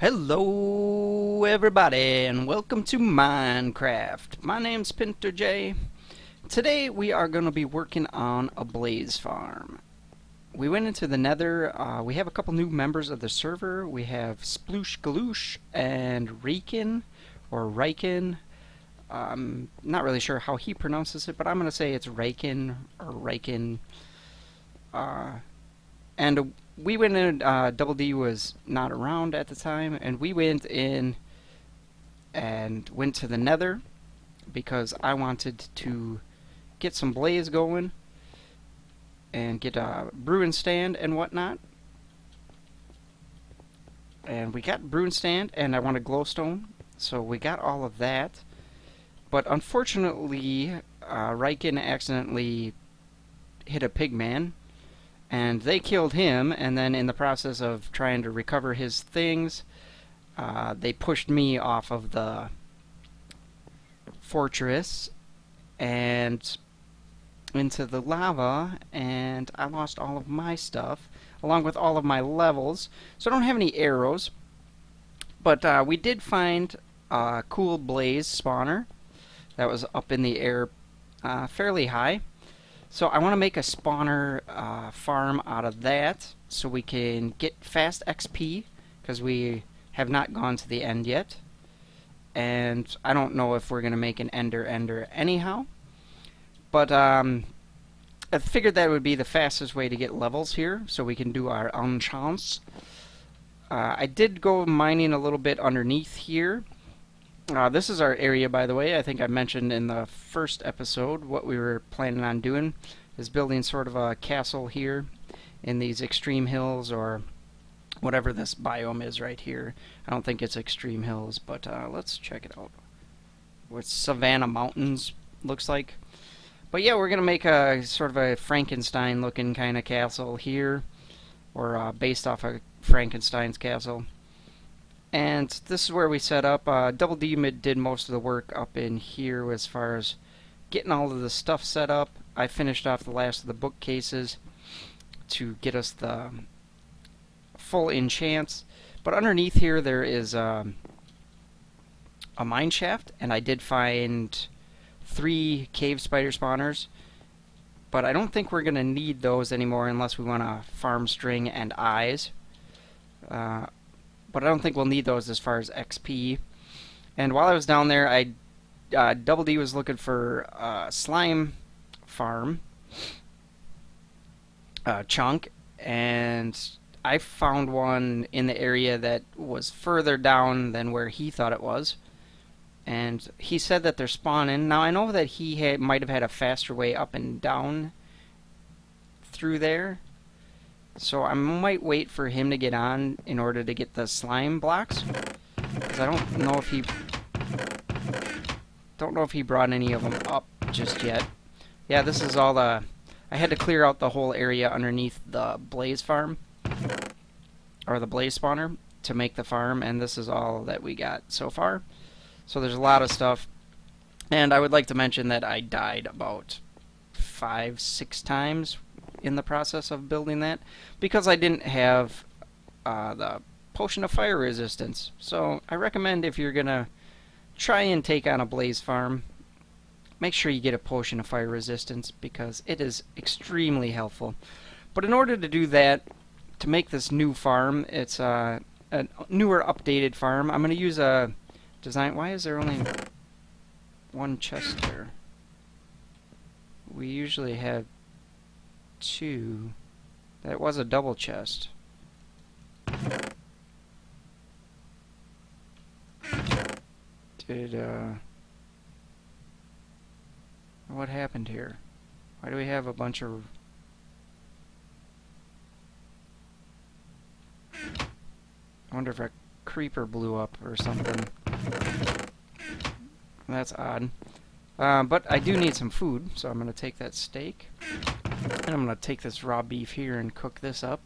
Hello everybody and welcome to Minecraft. My name's PinterJ. Today we are going to be working on a blaze farm. We went into the Nether. We have a couple new members of the server. We have Sploosh Galoosh and Reikan or Reikan. I'm not really sure how he pronounces it, but I'm going to say it's Reikan or Reikan. And we went in, Double D was not around at the time, and we went in and went to the Nether because I wanted to get some blaze going and get a brewing stand and whatnot. And we got brewing stand, and I wanted glowstone, so we got all of that. But unfortunately, Reikan accidentally hit a pigman, and they killed him, and then in the process of trying to recover his things, they pushed me off of the fortress and into the lava, and I lost all of my stuff, along with all of my levels. So I don't have any arrows, but we did find a cool blaze spawner that was up in the air fairly high. So I want to make a spawner farm out of that so we can get fast XP, because we have not gone to the end yet. And I don't know if we're going to make an ender anyhow. But I figured that would be the fastest way to get levels here so we can do our enchants. I did go mining a little bit underneath here. This is our area, by the way. I think I mentioned in the first episode what we were planning on doing is building sort of a castle here in these extreme hills, or whatever this biome is right here. I don't think it's extreme hills, but let's check it out. What Savannah Mountains looks like. But yeah, we're going to make a sort of a Frankenstein looking kind of castle here, or based off of Frankenstein's castle. And this is where we set up. Double D did most of the work up in here as far as getting all of the stuff set up. I finished off the last of the bookcases to get us the full enchants. But underneath here there is a mine shaft, and I did find 3 cave spider spawners. But I don't think we're going to need those anymore unless we want to farm string and eyes. But I don't think we'll need those as far as XP. And while I was down there, Double D was looking for a slime farm chunk, and I found one in the area that was further down than where he thought it was. And he said that they're spawning. Now I know that he might have had a faster way up and down through there. So I might wait for him to get on in order to get the slime blocks, because I don't know if he brought any of them up just yet. Yeah, this is all the. I had to clear out the whole area underneath the blaze farm, or the blaze spawner, to make the farm, and this is all that we got so far. So there's a lot of stuff, and I would like to mention that I died about 5-6 times in the process of building that, because I didn't have the potion of fire resistance. So I recommend, if you're gonna try and take on a blaze farm, make sure you get a potion of fire resistance, because it is extremely helpful. But in order to do that, to make this new farm, it's a newer updated farm, I'm going to use a design. Why is there only one chest there? We usually have 2. That was a double chest. What happened here? Why do we have a bunch of... I wonder if a creeper blew up or something. That's odd. But I do need some food, so I'm going to take that steak. And I'm going to take this raw beef here and cook this up.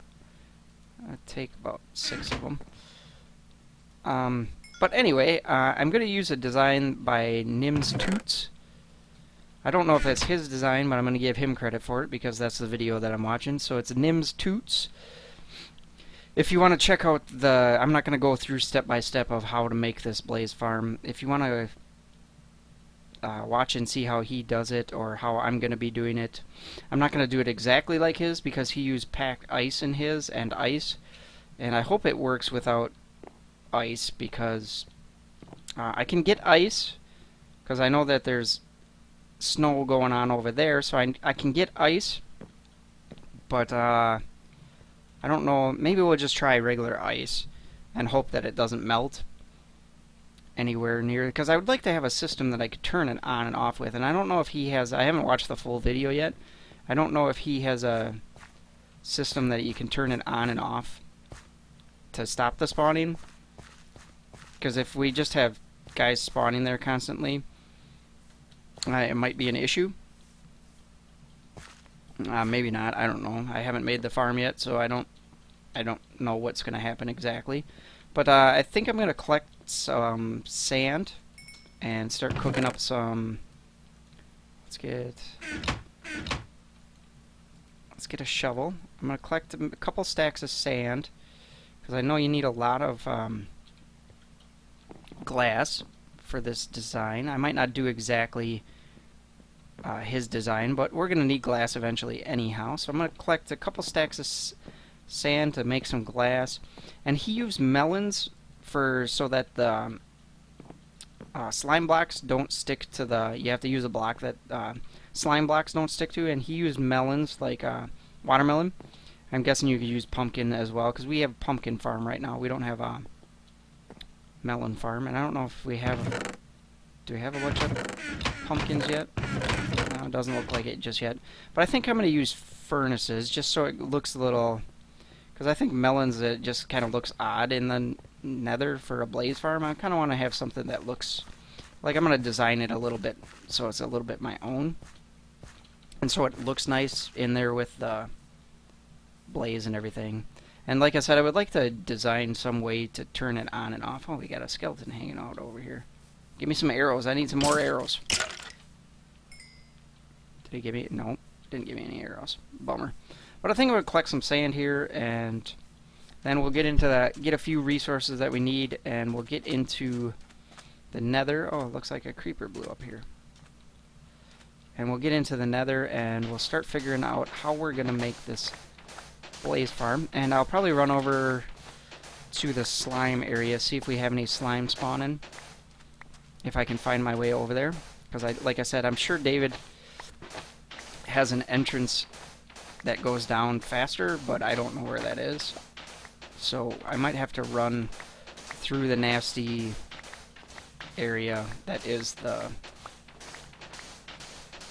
I'll take about 6 of them. But anyway, I'm going to use a design by Nim's Toots. I don't know if that's his design, but I'm going to give him credit for it because that's the video that I'm watching. So it's Nim's Toots. If you want to check out the, I'm not going to go through step by step of how to make this blaze farm. If you want to watch and see how he does it, or how I'm going to be doing it, I'm not going to do it exactly like his because he used packed ice in his and ice, and I hope it works without ice because I can get ice because I know that there's snow going on over there, so I can get ice, but I don't know, maybe we'll just try regular ice and hope that it doesn't melt anywhere near, because I would like to have a system that I could turn it on and off with, and I don't know if he has, I haven't watched the full video yet, I don't know if he has a system that you can turn it on and off to stop the spawning, because if we just have guys spawning there constantly, it might be an issue. Maybe not. I don't know. I haven't made the farm yet, so I don't know what's going to happen exactly. But I think I'm going to collect some sand and start cooking up some. Let's get a shovel. I'm going to collect a couple stacks of sand because I know you need a lot of glass for this design. I might not do exactly his design, but we're going to need glass eventually anyhow. So I'm going to collect a couple stacks of sand to make some glass. And he used melons so that the slime blocks don't stick to the... You have to use a block that slime blocks don't stick to, and he used melons like watermelon. I'm guessing you could use pumpkin as well, because we have a pumpkin farm right now. We don't have a melon farm, and I don't know if we have... Do we have a bunch of pumpkins yet? No, it doesn't look like it just yet. But I think I'm going to use furnaces just so it looks a little... Because I think melons, it just kind of looks odd in the nether for a blaze farm. I kind of want to have something that looks... Like I'm going to design it a little bit so it's a little bit my own. And so it looks nice in there with the blaze and everything. And like I said, I would like to design some way to turn it on and off. Oh, we got a skeleton hanging out over here. Give me some arrows. I need some more arrows. Did he give me... Nope. Didn't give me any arrows. Bummer. But I think I'm going to collect some sand here, and then we'll get into that, get a few resources that we need, and we'll get into the nether. Oh, it looks like a creeper blew up here. And we'll get into the nether, and we'll start figuring out how we're going to make this blaze farm. And I'll probably run over to the slime area, see if we have any slime spawning. If I can find my way over there. Because, like I said, I'm sure David has an entrance that goes down faster, but I don't know where that is. So I might have to run through the nasty area that is the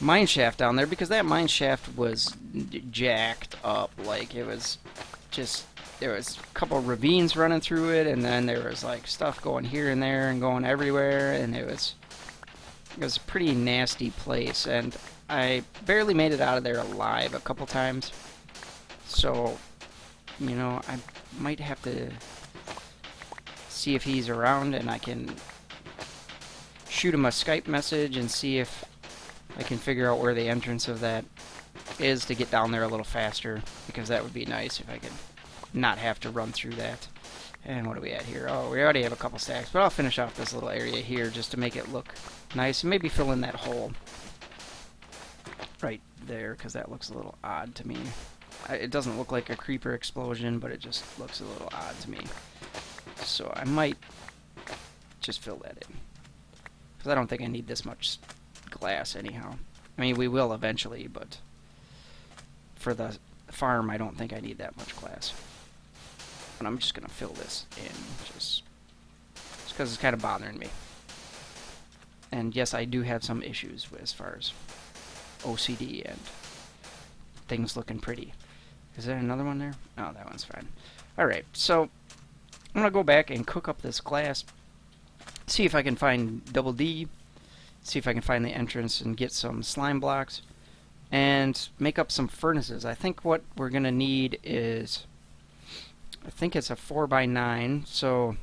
mine shaft down there, because that mine shaft was jacked up. Like, it was just... There was a couple of ravines running through it, and then there was like stuff going here and there and going everywhere, and it was a pretty nasty place, and I barely made it out of there alive a couple times. So, you know, I might have to see if he's around, and I can shoot him a Skype message and see if I can figure out where the entrance of that is to get down there a little faster, because that would be nice if I could not have to run through that. And what are we at here? Oh, we already have a couple stacks, but I'll finish off this little area here just to make it look nice, and maybe fill in that hole right there, because that looks a little odd to me. It doesn't look like a creeper explosion, but it just looks a little odd to me. So I might just fill that in, because I don't think I need this much glass anyhow. I mean, we will eventually, but for the farm, I don't think I need that much glass. And I'm just going to fill this in, just because it's kind of bothering me. And yes, I do have some issues as far as OCD and things looking pretty. Is there another one there? Oh, that one's fine. Alright, so I'm going to go back and cook up this glass, see if I can find Double D, see if I can find the entrance and get some slime blocks, and make up some furnaces. I think what we're going to need is... I think it's a 4x9, so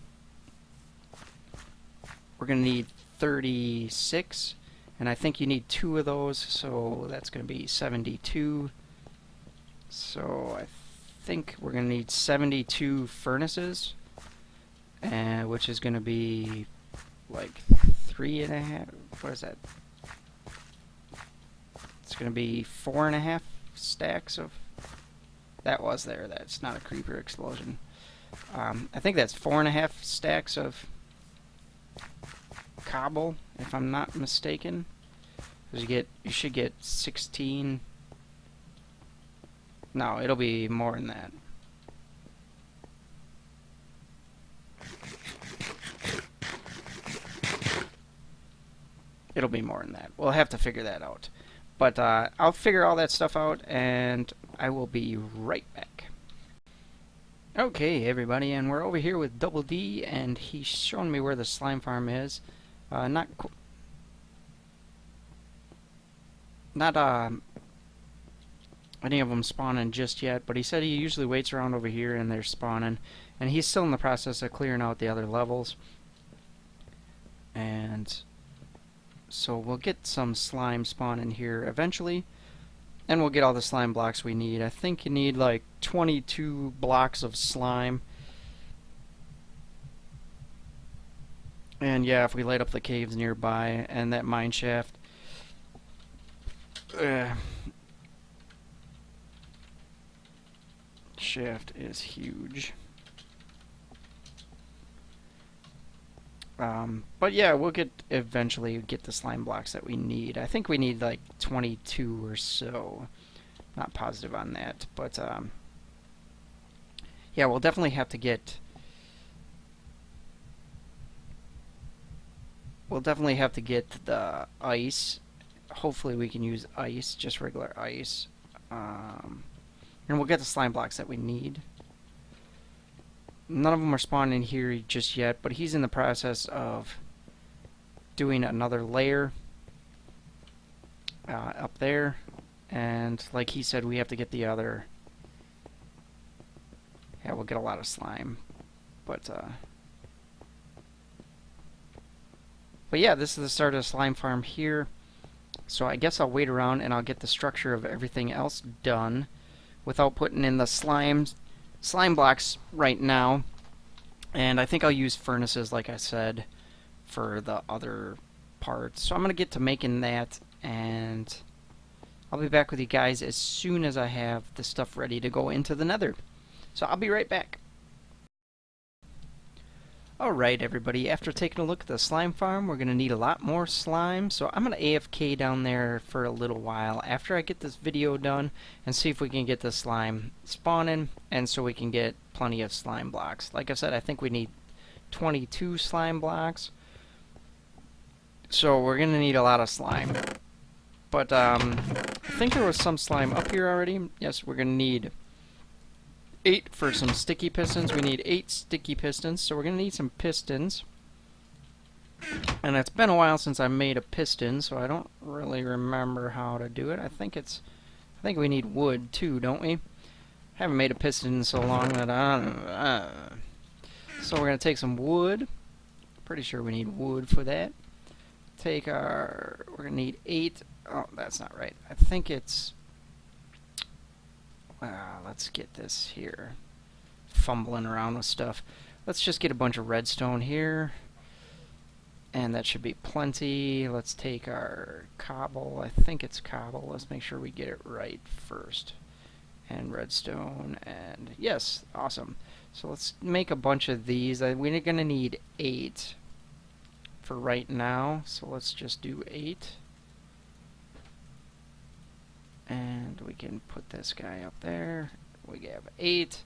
we're going to need 36, and I think you need 2 of those, so that's going to be 72. So I think we're going to need 72 furnaces, which is going to be like 3.5. What is that? It's going to be 4.5 stacks of. That was there. That's not a creeper explosion. I think that's 4.5 stacks of cobble, if I'm not mistaken. Because you should get 16. No, it'll be more than that. It'll be more than that. We'll have to figure that out. But I'll figure all that stuff out, and I will be right back. Okay, everybody, and we're over here with Double D, and he's showing me where the slime farm is. Not any of them spawning just yet, but he said he usually waits around over here and they're spawning, and he's still in the process of clearing out the other levels. And so we'll get some slime spawning here eventually, and we'll get all the slime blocks we need. I think you need like 22 blocks of slime. And yeah, if we light up the caves nearby and that mine shaft, shaft is huge. But yeah, we'll eventually get the slime blocks that we need. I think we need like 22 or so. Not positive on that, but yeah, we'll definitely have to get. We'll definitely have to get the ice. Hopefully we can use ice, just regular ice. And we'll get the slime blocks that we need. None of them are spawning here just yet, but he's in the process of doing another layer up there. And like he said, we have to get the other. Yeah, we'll get a lot of slime. But yeah, this is the start of the slime farm here. So I guess I'll wait around and I'll get the structure of everything else done without putting in the slime blocks right now. And I think I'll use furnaces, like I said, for the other parts. So I'm going to get to making that, and I'll be back with you guys as soon as I have the stuff ready to go into the Nether. So I'll be right back. Alright everybody, after taking a look at the slime farm, we're going to need a lot more slime, so I'm going to AFK down there for a little while after I get this video done and see if we can get the slime spawning, and so we can get plenty of slime blocks. Like I said, I think we need 22 slime blocks, so we're going to need a lot of slime. But I think there was some slime up here already. Yes, we're going to need 8 for some sticky pistons. We need 8 sticky pistons, so we're going to need some pistons. And it's been a while since I made a piston, so I don't really remember how to do it. I think we need wood too, don't we? Haven't made a piston in so long that I don't know. So we're going to take some wood. Pretty sure we need wood for that. We're going to need 8. Oh, that's not right. I think it's... let's get this here. Fumbling around with stuff. Let's just get a bunch of redstone here. And that should be plenty. Let's take our cobble. I think it's cobble. Let's make sure we get it right first. And redstone. And yes, awesome. So let's make a bunch of these. We're going to need 8 for right now. So let's just do 8. And we can put this guy up there. We have 8.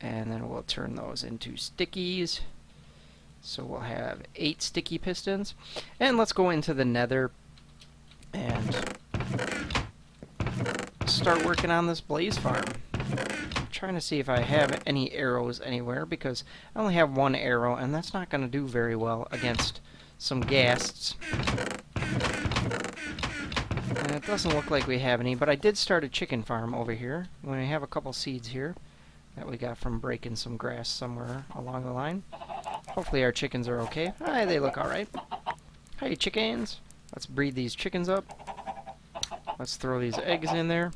And then we'll turn those into stickies. So we'll have 8 sticky pistons. And let's go into the Nether and start working on this blaze farm. I'm trying to see if I have any arrows anywhere, because I only have 1 arrow, and that's not going to do very well against some ghasts. And it doesn't look like we have any, but I did start a chicken farm over here. We have a couple seeds here that we got from breaking some grass somewhere along the line. Hopefully our chickens are okay. Hi, they look alright. Hey, chickens! Let's breed these chickens up. Let's throw these eggs in there.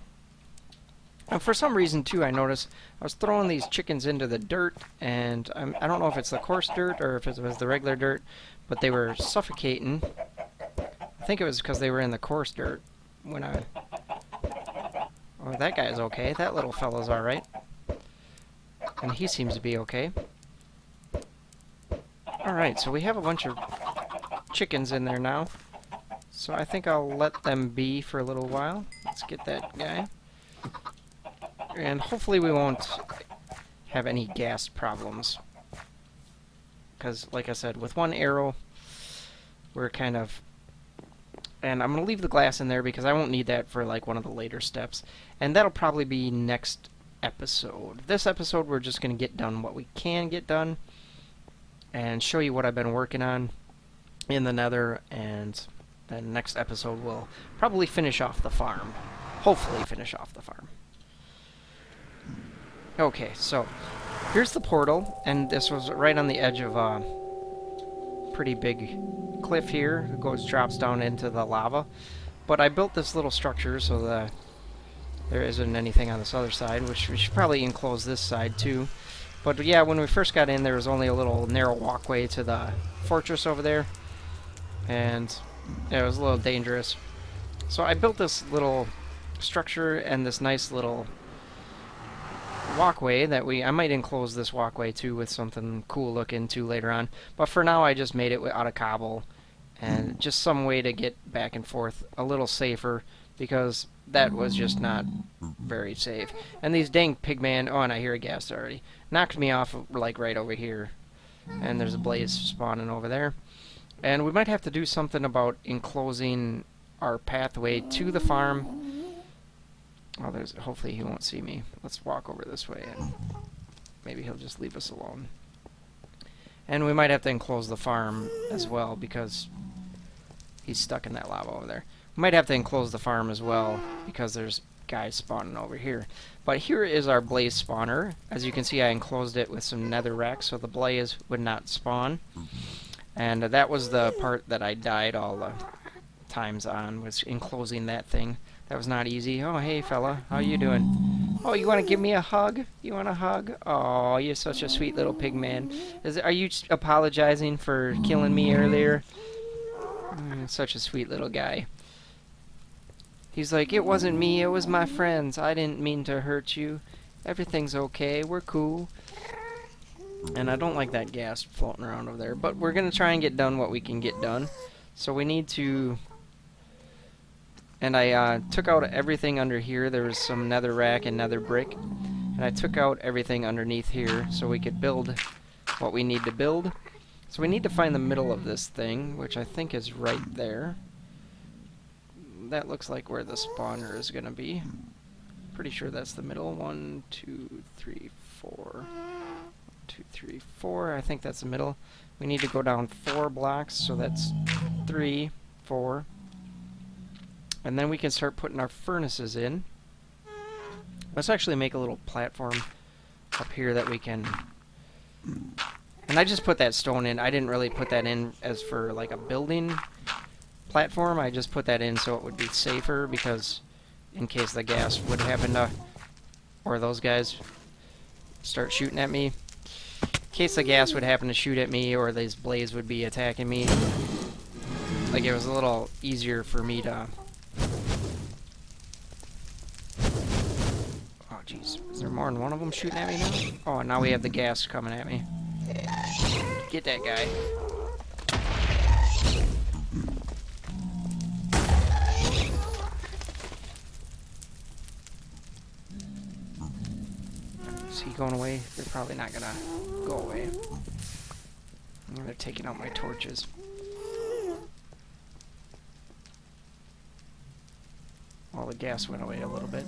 And for some reason, too, I noticed I was throwing these chickens into the dirt, and I don't know if it's the coarse dirt or if it was the regular dirt, but they were suffocating. I think it was because they were in the coarse dirt when I... Oh, that guy's okay. That little fella's alright. And he seems to be okay. Alright, so we have a bunch of chickens in there now. So I think I'll let them be for a little while. Let's get that guy. And hopefully we won't have any gas problems. Because, like I said, with one arrow, we're kind of... And I'm going to leave the glass in there because I won't need that for like one of the later steps. And that'll probably be next episode. This episode we're just going to get done what we can get done. And show you what I've been working on in the Nether. And then next episode we'll probably finish off the farm. Hopefully finish off the farm. Okay, so here's the portal, and this was right on the edge of a pretty big cliff here. It drops down into the lava. But I built this little structure so that there isn't anything on this other side, which we should probably enclose this side too. But yeah, when we first got in, there was only a little narrow walkway to the fortress over there, and yeah, it was a little dangerous. So I built this little structure and this nice little walkway that I might enclose this walkway too with something cool looking too later on, but for now I just made it out of cobble and just some way to get back and forth a little safer, because that was just not very safe. And these dang pigman, oh, and I hear a ghast already, knocked me off like right over here, and there's a blaze spawning over there. And we might have to do something about enclosing our pathway to the farm. Oh, hopefully he won't see me. Let's walk over this way, and maybe he'll just leave us alone. And we might have to enclose the farm as well, because he's stuck in that lava over there. We might have to enclose the farm as well, because there's guys spawning over here. But here is our blaze spawner. As you can see, I enclosed it with some nether racks so the blaze would not spawn. And that was the part that I died all the times on, was enclosing that thing. That was not easy. Oh, hey, fella. How you doing? Oh, you want to give me a hug? You want a hug? Oh, you're such a sweet little pig man. Are you apologizing for killing me earlier? Such a sweet little guy. He's like, it wasn't me. It was my friends. I didn't mean to hurt you. Everything's okay. We're cool. And I don't like that gas floating around over there. But we're going to try and get done what we can get done. So we need to... And I took out everything under here. There was some nether rack and nether brick. And I took out everything underneath here so we could build what we need to build. So we need to find the middle of this thing, which I think is right there. That looks like where the spawner is going to be. Pretty sure that's the middle. 1, 2, 3, 4. 1, 2, 3, 4. I think that's the middle. We need to go down 4 blocks, so that's 3, 4. And then we can start putting our furnaces in. Let's actually make a little platform up here that we can... And I just put that stone in. I didn't really put that in as for like a building platform. I just put that in so it would be safer, because in case the gas would happen to... Or those guys start shooting at me. In case the gas would happen to shoot at me, or these blaze would be attacking me. Like, it was a little easier for me to... Oh, jeez. Is there more than one of them shooting at me now? Oh, now we have the gas coming at me. Get that guy. Is he going away? They're probably not gonna go away. They're taking out my torches. Well, the gas went away a little bit.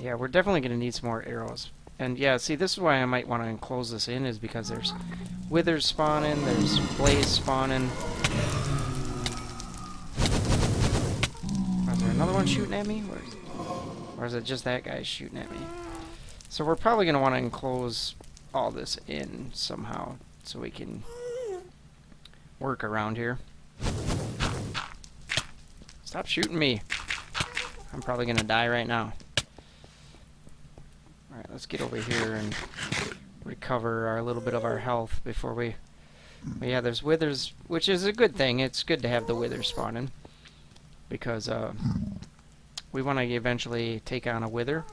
Yeah, we're definitely going to need some more arrows. And yeah, see, this is why I might want to enclose this in, is because there's withers spawning, there's blaze spawning. Is there another one shooting at me? Or is it just that guy shooting at me? So we're probably going to want to enclose all this in somehow so we can work around here. Stop shooting me. I'm probably going to die right now. Alright, let's get over here and recover our little bit of our health before we... But yeah, there's withers, which is a good thing. It's good to have the withers spawning. Because, we want to eventually take on a wither.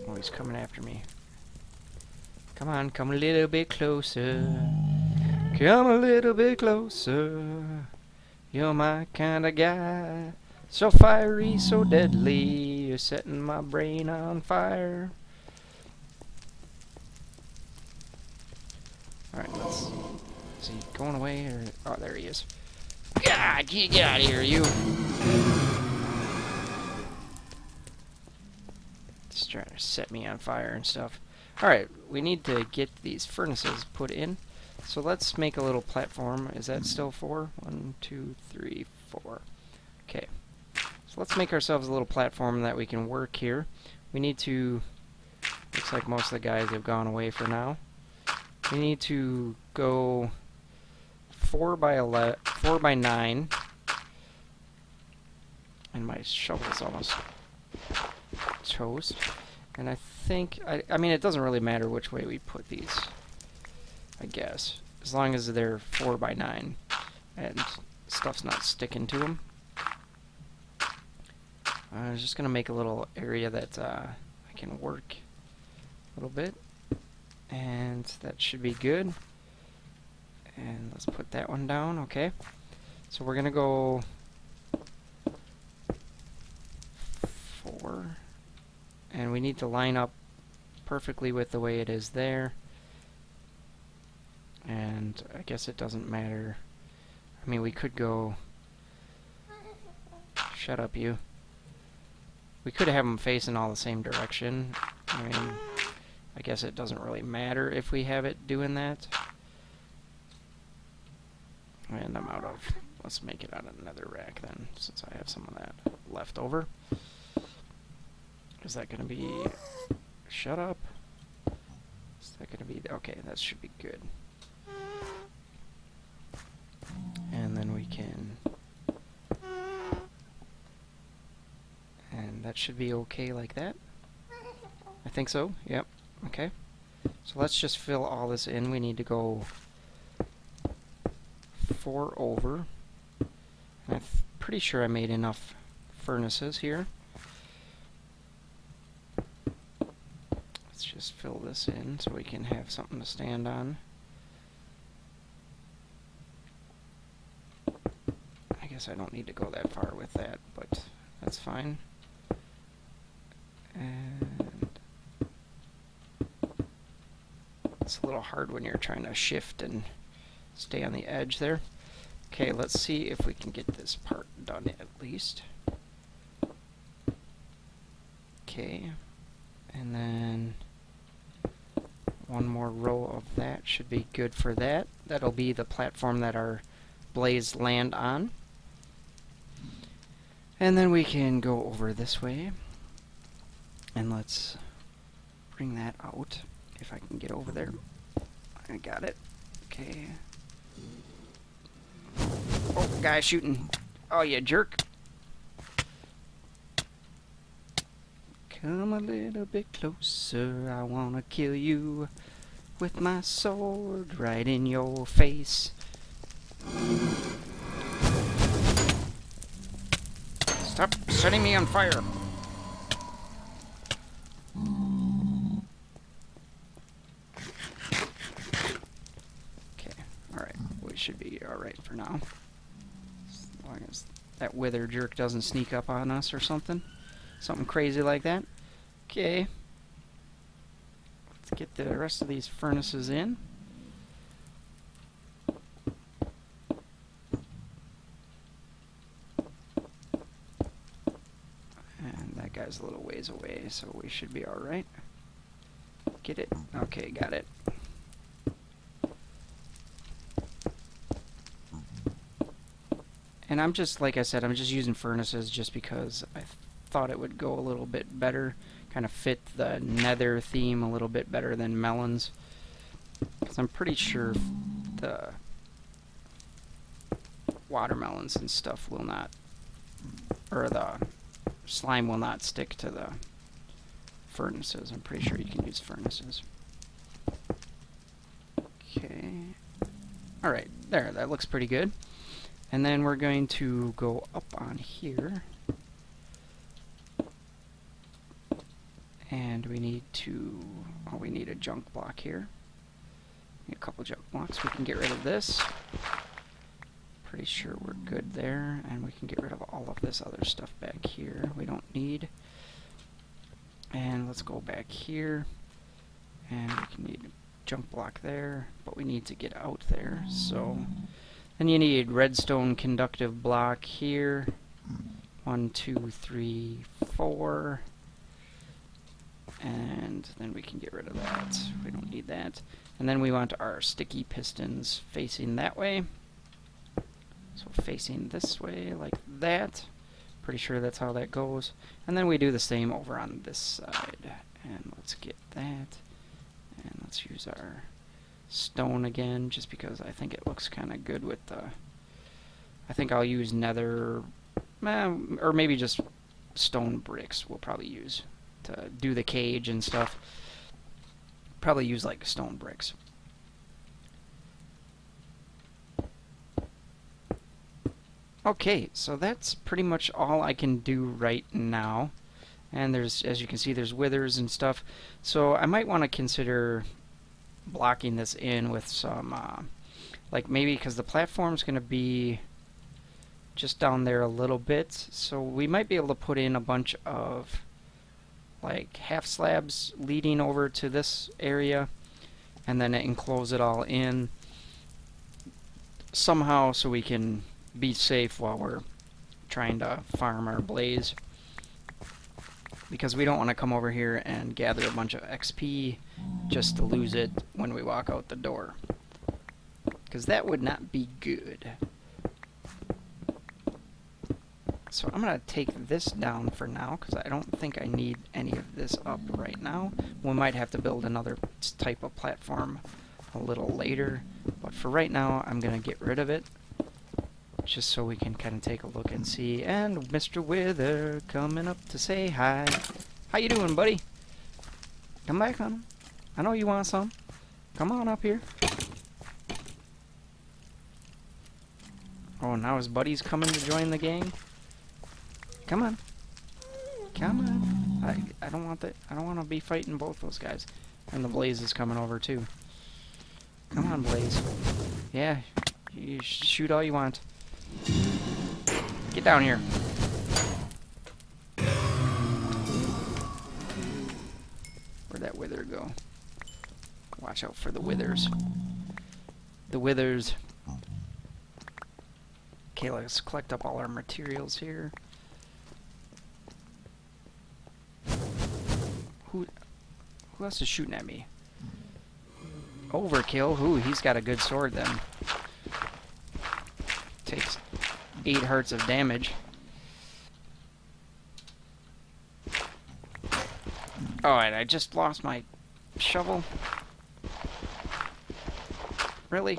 Oh, he's coming after me. Come on, come a little bit closer. Come a little bit closer. You're my kind of guy. So fiery, so deadly. You're setting my brain on fire. Alright, let's... Is he going away or... Oh, there he is. God, get out of here, you! Just trying to set me on fire and stuff. Alright, we need to get these furnaces put in. So let's make a little platform. Is that still 4? 1, 2, 3, 4. Okay. So let's make ourselves a little platform that we can work here. We need to... Looks like most of the guys have gone away for now. We need to go 4 by 9. And my shovel's almost toast. And I think... I mean, it doesn't really matter which way we put these, I guess. As long as they're 4 by 9 and stuff's not sticking to them. I'm just going to make a little area that I can work a little bit. And that should be good. And let's put that one down, okay. So we're going to go 4. And we need to line up perfectly with the way it is there. And I guess it doesn't matter. I mean, we could go... Shut up, you. We could have them facing all the same direction. I mean, I guess it doesn't really matter if we have it doing that. And I'm out of... Let's make it out of another rack then, since I have some of that left over. Is that going to be... Shut up. Is that going to be... Okay, that should be good. And then we can... And that should be okay like that. I think so, yep, okay. So let's just fill all this in. We need to go 4 over. And I'm pretty sure I made enough furnaces here. Let's just fill this in so we can have something to stand on. I guess I don't need to go that far with that, but that's fine. And it's a little hard when you're trying to shift and stay on the edge there. Okay, let's see if we can get this part done at least. Okay, and then one more row of that should be good for that. That'll be the platform that our blaze land on. And then we can go over this way. And let's bring that out, if I can get over there. I got it. Okay. Oh, guy shooting. Oh, you jerk. Come a little bit closer, I wanna kill you with my sword right in your face. Stop setting me on fire. Should be alright for now. As long as that wither jerk doesn't sneak up on us or something. Something crazy like that. Okay. Let's get the rest of these furnaces in. And that guy's a little ways away, so we should be alright. Get it? Okay, got it. And I'm just, like I said, I'm just using furnaces just because I thought it would go a little bit better, kind of fit the Nether theme a little bit better than melons. Because I'm pretty sure the watermelons and stuff will not, or the slime will not stick to the furnaces. I'm pretty sure you can use furnaces. Okay. Alright, there, that looks pretty good. And then we're going to go up on here. And we need to, oh, we need a junk block here. A couple junk blocks. We can get rid of this. Pretty sure we're good there. And we can get rid of all of this other stuff back here we don't need. And let's go back here. And we can need a junk block there, but we need to get out there. So then you need redstone conductive block here. 1, 2, 3, 4. And then we can get rid of that. We don't need that. And then we want our sticky pistons facing that way. So facing this way like that. Pretty sure that's how that goes. And then we do the same over on this side. And let's get that. And let's use our stone again, just because I think it looks kind of good with the... I think I'll use nether, or maybe just stone bricks we'll probably use to do the cage and stuff. Probably use like stone bricks. Okay, so that's pretty much all I can do right now. And there's, as you can see, there's withers and stuff. So I might want to consider blocking this in with some, like maybe because the platform's going to be just down there a little bit. So we might be able to put in a bunch of like half slabs leading over to this area and then enclose it all in somehow so we can be safe while we're trying to farm our blaze, because we don't want to come over here and gather a bunch of XP just to lose it when we walk out the door, because that would not be good. So I'm going to take this down for now, because I don't think I need any of this up right now. We might have to build another type of platform a little later, but for right now I'm going to get rid of it, just so we can kind of take a look and see. And Mr. Wither coming up to say hi. How you doing, buddy? Come back on. I know you want some. Come on up here. Oh, now his buddy's coming to join the gang. Come on. Come on. I don't want that. I don't want to be fighting both those guys. And the Blaze is coming over too. Come on, Blaze. Yeah, you shoot all you want. Get down here. Where'd that wither go? Watch out for the withers. The withers. Okay, let's collect up all our materials here. Who else is shooting at me? Overkill. Ooh, he's got a good sword then. Takes 8 hearts of damage. Alright, I just lost my shovel. Really?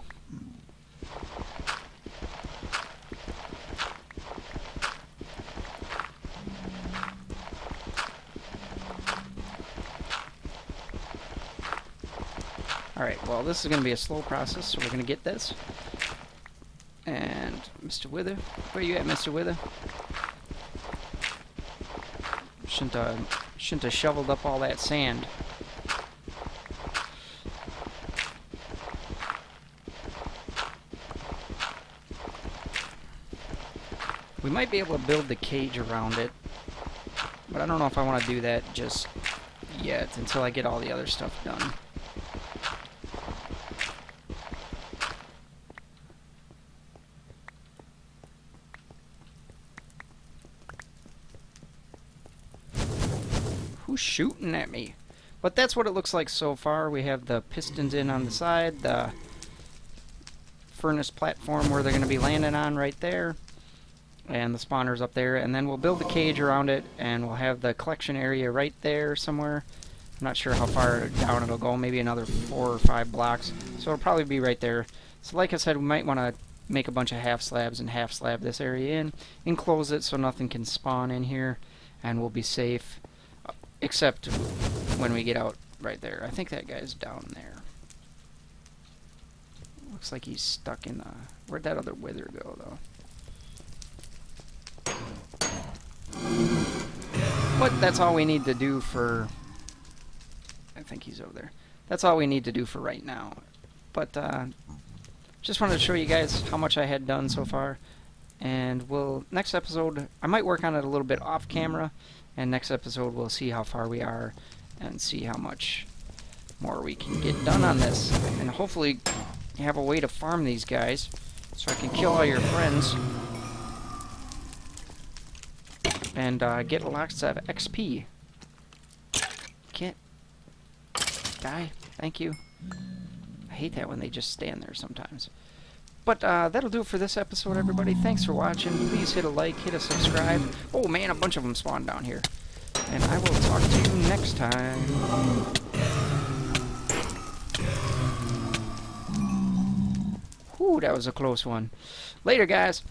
Alright, well, this is going to be a slow process, so we're going to get this. And Mr. Wither, where you at, Mr. Wither? Shouldn't have shoveled up all that sand. We might be able to build the cage around it, but I don't know if I want to do that just yet until I get all the other stuff done. Who's shooting at me? But that's what it looks like so far. We have the pistons in on the side, the furnace platform where they're going to be landing on right there, and the spawner's up there, and then we'll build the cage around it, and we'll have the collection area right there somewhere. I'm not sure how far down it'll go, maybe another 4 or 5 blocks, so it'll probably be right there. So like I said, we might want to make a bunch of half slabs and half slab this area in, enclose it so nothing can spawn in here, and we'll be safe, except when we get out right there. I think that guy's down there. Looks like he's stuck in the... Where'd that other wither go, though? But that's all we need to do for... I think he's over there. That's all we need to do for right now. But just wanted to show you guys how much I had done so far. And next episode, I might work on it a little bit off camera. And next episode, we'll see how far we are and see how much more we can get done on this. And hopefully you have a way to farm these guys so I can kill all your friends and get lots of XP. Can't die. Thank you. I hate that when they just stand there sometimes. But that'll do it for this episode, everybody. Thanks for watching. Please hit a like, hit a subscribe. Oh man, a bunch of them spawned down here. And I will talk to you next time. Whew, that was a close one. Later, guys.